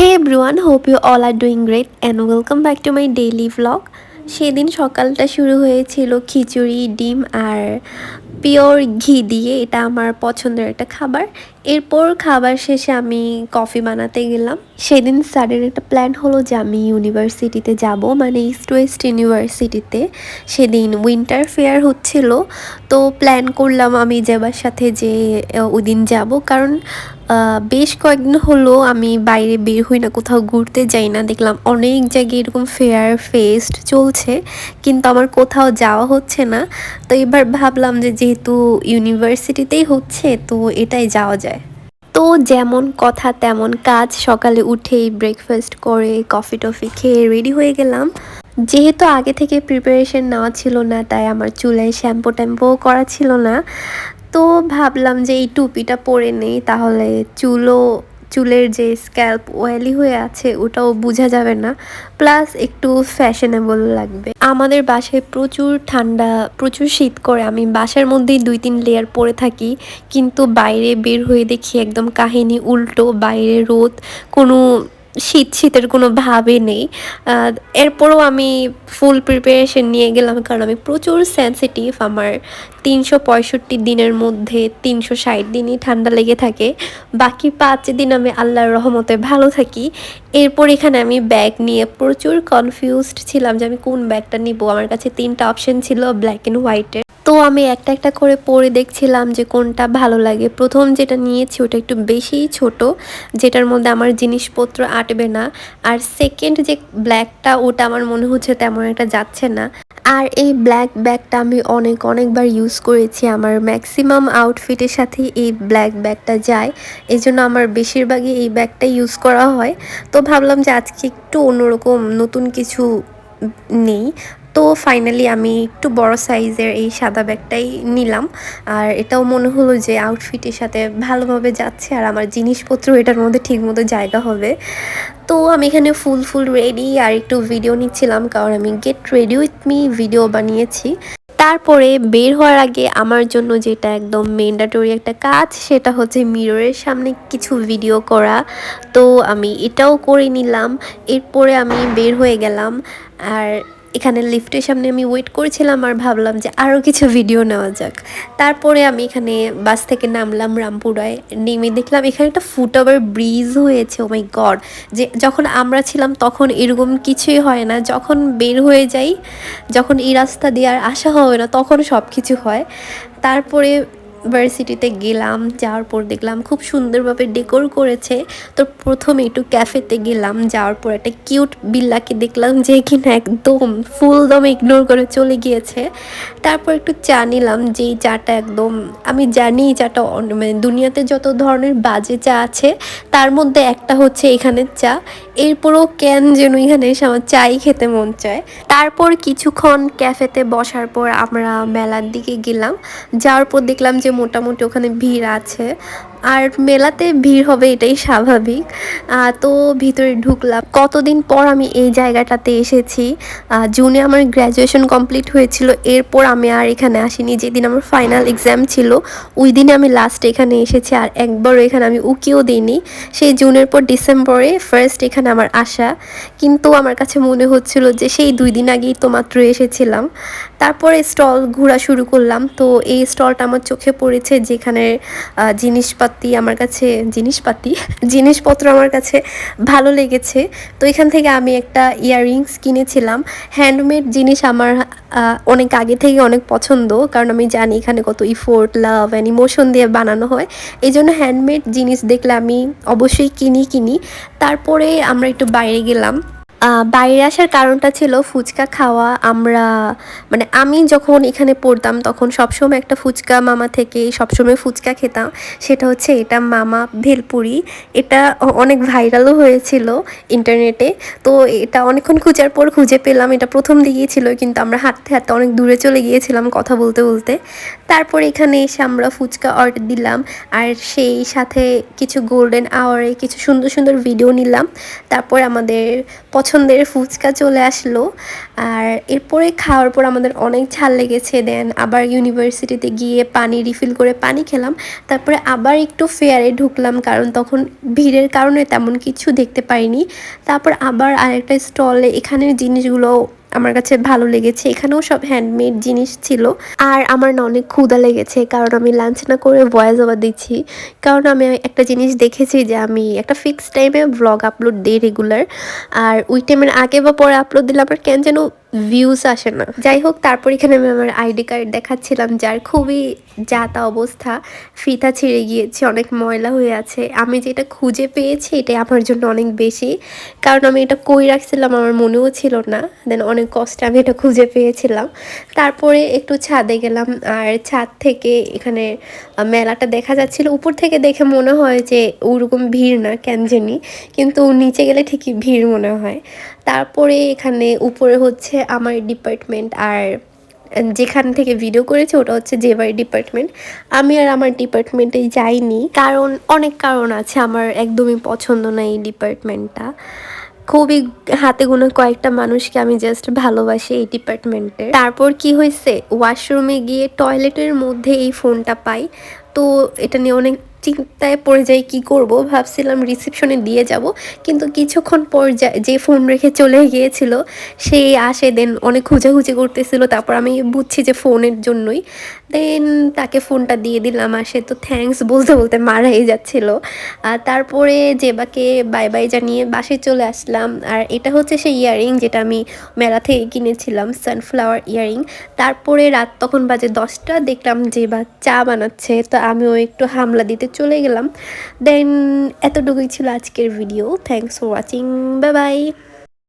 Hey everyone, hope you all are doing great and welcome back to my daily vlog. সেদিন সকালটা শুরু হয়েছিল খিচুড়ি ডিম আর পিওর ঘি দিয়ে। এটা আমার পছন্দের একটা খাবার। এরপর খাবার শেষে আমি কফি বানাতে গেলাম। সেদিন স্যারের একটা প্ল্যান হলো যে আমি ইউনিভার্সিটিতে যাব, মানে ইস্ট ওয়েস্ট ইউনিভার্সিটিতে। সেদিন উইন্টার ফেয়ার হচ্ছিল, তো প্ল্যান করলাম আমি যাবার সাথে যে ওই দিন যাব, কারণ বেশ কয়েকদিন হলো আমি বাইরে বের হই না, কোথাও ঘুরতে যাই না। দেখলাম অনেক জায়গায় এরকম ফেয়ার ফেস্ট চলছে, কিন্তু আমার কোথাও যাওয়া হচ্ছে না। তো এবার ভাবলাম যে যেহেতু ইউনিভার্সিটিতেই হচ্ছে, তো এটাই যাওয়া যায়। তো যেমন কথা তেমন কাজ, সকালে উঠেই ব্রেকফাস্ট করে কফি টফি খেয়ে রেডি হয়ে গেলাম। যেহেতু আগে থেকে প্রিপারেশন নেওয়া ছিল না, তাই আমার চুলে শ্যাম্পু ট্যাম্পুও করা ছিল না। তো ভাবলাম যে এই টুপিটা পরে নেই, তাহলে চুলের যে স্ক্যাল্প ওয়েলি হয়ে আছে ওটাও বোঝা যাবে না, প্লাস একটু ফ্যাশনেবল লাগবে। আমাদের বাসায় প্রচুর ঠান্ডা, প্রচুর শীত করে। আমি বাসার মধ্যেই 2-3 লেয়ার পরে থাকি, কিন্তু বাইরে বের হয়ে দেখি একদম কাহিনী উল্টো। বাইরে রোদ, কোনো শীতের কোনো ভাবই নেই। এরপরও আমি ফুল প্রিপারেশন নিয়ে গেলাম, কারণ আমি প্রচুর সেন্সিটিভ। আমার 365 দিনের মধ্যে 360 দিনই ঠান্ডা লেগে থাকে, বাকি 5 দিন আমি আল্লাহর রহমতে ভালো থাকি। এরপর এখানে আমি ব্যাগ নিয়ে প্রচুর কনফিউজড ছিলাম যে আমি কোন ব্যাগটা নিব। আমার কাছে 3টা অপশন ছিল, ব্ল্যাক অ্যান্ড হোয়াইটের। তো আমি একটা একটা করে পরে দেখছিলাম যে কোনটা ভালো লাগে। প্রথম যেটা নিয়েছি ওটা একটু বেশিই ছোট, যেটার মধ্যে আমার জিনিসপত্র আটবে না। আর সেকেন্ড যে ব্ল্যাকটা, ওটা আমার মনে হচ্ছে তেমন একটা যাচ্ছে না। আর এই ব্ল্যাক ব্যাগটা আমি অনেকবার ইউজ করেছি। আমার ম্যাক্সিমাম আউটফিটের সাথে এই ব্ল্যাক ব্যাগটা যায়, এই জন্য আমার বেশিরভাগই এই ব্যাগটা ইউজ করা হয়। তো ভাবলাম যে আজকে একটু অন্যরকম নতুন কিছু নেই। তো ফাইনালি আমি একটু বড় সাইজের এই সাদা ব্যাগটাই নিলাম। আর এটাও মনে হলো যে আউটফিটের সাথে ভালোভাবে যাচ্ছে, আর আমার জিনিসপত্র এটার মধ্যে ঠিকমতো জায়গা হবে। তো আমি এখানে ফুল রেডি আর একটু ভিডিও নিচ্ছিলাম, কারণ আমি get ready with me video বানিয়েছি। তারপরে বের হওয়ার আগে আমার জন্য যেটা একদম ম্যান্ডেটরি একটা কাজ, সেটা হচ্ছে মিররের সামনে কিছু ভিডিও করা। তো আমি এটাও করে নিলাম। এরপরে আমি বের হয়ে গেলাম। আর এখানে লিফটের সামনে আমি ওয়েট করেছিলাম, আর ভাবলাম যে আরও কিছু ভিডিও নেওয়া যাক। তারপরে আমি এখানে বাস থেকে নামলাম রামপুরায়। নেমে দেখলাম এখানে একটা ফুটওভার ব্রিজ হয়েছে। ও মাই গড, যে যখন আমরা ছিলাম তখন এরকম কিছুই হয় না। যখন বের হয়ে যাই, যখন এই রাস্তা দিয়ে আর আসা হবে না, তখন সব কিছু হয়। তারপরে ভার্সিটিতে গেলাম, যাওয়ার পর দেখলাম খুব সুন্দরভাবে ডেকোর করেছে। তো প্রথমে একটু ক্যাফেতে গেলাম, যাওয়ার পর একটা কিউট বিল্লাকে দেখলাম যে কিনা একদম ফুল দমে ইগনোর করে চলে গিয়েছে। তারপর একটু চা নিলাম, যেই চাটা একদম, আমি জানি চাটা মানে দুনিয়াতে যত ধরনের বাজে চা আছে তার মধ্যে একটা হচ্ছে এখানের চা। এরপরও কেন যেন এখানে এসে আমার চাই খেতে মন চায়। তারপর কিছুক্ষণ ক্যাফেতে বসার পর আমরা মেলার দিকে গেলাম। যাওয়ার পর দেখলাম যে মোটামুটি ওখানে ভিড় আছে, আর মেলাতে ভিড় হবে এটাই স্বাভাবিক। তো ভিতরে ঢুকলাম। কতদিন পর আমি এই জায়গাটাতে এসেছি। জুনে আমার গ্র্যাজুয়েশন কমপ্লিট হয়েছিল, এরপর আমি আর এখানে আসিনি। যেদিন আমার ফাইনাল এক্সাম ছিল ওই দিনে আমি লাস্ট এখানে এসেছি, আর একবারও এখানে আমি উকিও দিইনি। সেই জুনের পর ডিসেম্বরে ফার্স্ট এখানে আমার আসা, কিন্তু আমার কাছে মনে হচ্ছিল যে সেই 2 দিন আগেই তো মাত্র এসেছিলাম। তারপরে স্টল ঘোরা শুরু করলাম। তো এই স্টলটা আমার চোখে পড়েছে, যেখানে জিনিসপত্র আমার কাছে ভালো লেগেছে। তো এখান থেকে আমি একটা ইয়াররিংস কিনেছিলাম। হ্যান্ডমেড জিনিস আমার অনেক আগে থেকে অনেক পছন্দ, কারণ আমি জানি এখানে কত ইফোর্ট, লাভ অ্যান্ড ইমোশন দিয়ে বানানো হয়। এই জন্য হ্যান্ডমেড জিনিস দেখলে আমি অবশ্যই কিনি। তারপরে আমরা একটু বাইরে গেলাম। বাইরে আসার কারণটা ছিল ফুচকা খাওয়া। মানে আমি যখন এখানে পড়তাম তখন সবসময় একটা ফুচকা মামা থেকে সবসময় ফুচকা খেতাম। সেটা হচ্ছে এটা মামা ভেলপুরি। এটা অনেক ভাইরালও হয়েছিল ইন্টারনেটে। তো এটা অনেকক্ষণ খোঁজার পর খুঁজে পেলাম। এটা প্রথম দিকেই ছিল, কিন্তু আমরা হাঁটতে অনেক দূরে চলে গিয়েছিলাম কথা বলতে। তারপর এখানে এসে আমরা ফুচকা অর্ডার দিলাম, আর সেই সাথে কিছু গোল্ডেন আওয়ারে কিছু সুন্দর ভিডিও নিলাম। তারপর আমাদের পছন্দের ফুচকা চলে আসলো। আর এরপরে খাওয়ার পর আমাদের অনেক ঝাল লেগেছে। দেন আবার ইউনিভার্সিটিতে গিয়ে পানি রিফিল করে পানি খেলাম। তারপরে আবার একটু ফেয়ারে ঢুকলাম, কারণ তখন ভিড়ের কারণে তেমন কিছু দেখতে পাইনি। তারপর আবার আরেকটা স্টলে এখানের জিনিসগুলো আমার কাছে ভালো লেগেছে। এখানেও সব হ্যান্ডমেড জিনিস ছিল। আর আমার না অনেক ক্ষুধা লেগেছে, কারণ আমি লাঞ্চ না করে ভয়েস ওভার দিচ্ছি। কারণ আমি একটা জিনিস দেখেছি যে আমি একটা ফিক্স টাইমে ব্লগ আপলোড দিই রেগুলার, আর ওই টাইমের আগে বা পরে আপলোড দিলে আমার কেন যেন ভিউজ আসে না। যাই হোক, তারপর এখানে আমি আমার আইডি কার্ড দেখাচ্ছিলাম, যার খুবই যাতা অবস্থা, ফিতা ছিঁড়ে গিয়েছে, অনেক ময়লা হয়ে আছে। আমি যেটা খুঁজে পেয়েছি এটাই আমার জন্য অনেক বেশি, কারণ আমি এটা কই রাখছিলাম আমার মনেও ছিল না। দেন অনেক কষ্টে আমি এটা খুঁজে পেয়েছিলাম। তারপরে একটু ছাদে গেলাম, আর ছাদ থেকে এখানে মেলাটা দেখা যাচ্ছিল। উপর থেকে দেখে মনে হয় যে ওরকম ভিড় না কেন জানি, কিন্তু নিচে গেলে ঠিকই ভিড় মনে হয়। তারপরে এখানে উপরে হচ্ছে আমার ডিপার্টমেন্ট, আর যেখান থেকে ভিডিও করেছে ওটা হচ্ছে জেভাই ডিপার্টমেন্ট। আমি আর আমার ডিপার্টমেন্টে যাইনি, কারণ অনেক কারণ আছে, আমার একদমই পছন্দ না এই ডিপার্টমেন্টটা। খুবই হাতে গোনা কয়েকটা মানুষকে আমি জাস্ট ভালোবাসি এই ডিপার্টমেন্টে। তারপর কি হয়েছে, ওয়াশরুমে গিয়ে টয়লেটের মধ্যে এই ফোনটা পাই। তো এটা নিয়ে অনেক চিন্তায় পড়ে যাই, কি করব। ভাবছিলাম রিসেপশনে দিয়ে যাব, কিন্তু কিছুক্ষণ পর যে ফোন রেখে চলে গিয়েছিল সেই আসে, দেন অনেক খুঁজাখুঁজি করতেছিল। তারপর আমি বুঝছি যে ফোনের জন্যই। দেন তাকে ফোনটা দিয়ে দিলাম, আর সে তো থ্যাঙ্কস বলতে বলতে মারাই যাচ্ছিল। আর তারপরে জেবাকে বাই বাই জানিয়ে বাসায় চলে আসলাম। আর এটা হচ্ছে সেই ইয়াররিং যেটা আমি মেলা থেকে কিনেছিলাম, সানফ্লাওয়ার ইয়াররিং। তারপরে রাত তখন বাজে 10টা, দেখলাম জেবা চা বানাচ্ছে, তো আমিও একটু হামলা দিতে চলে গেলাম। দেন এতটুকুই ছিল আজকের video. Thanks for watching, bye bye.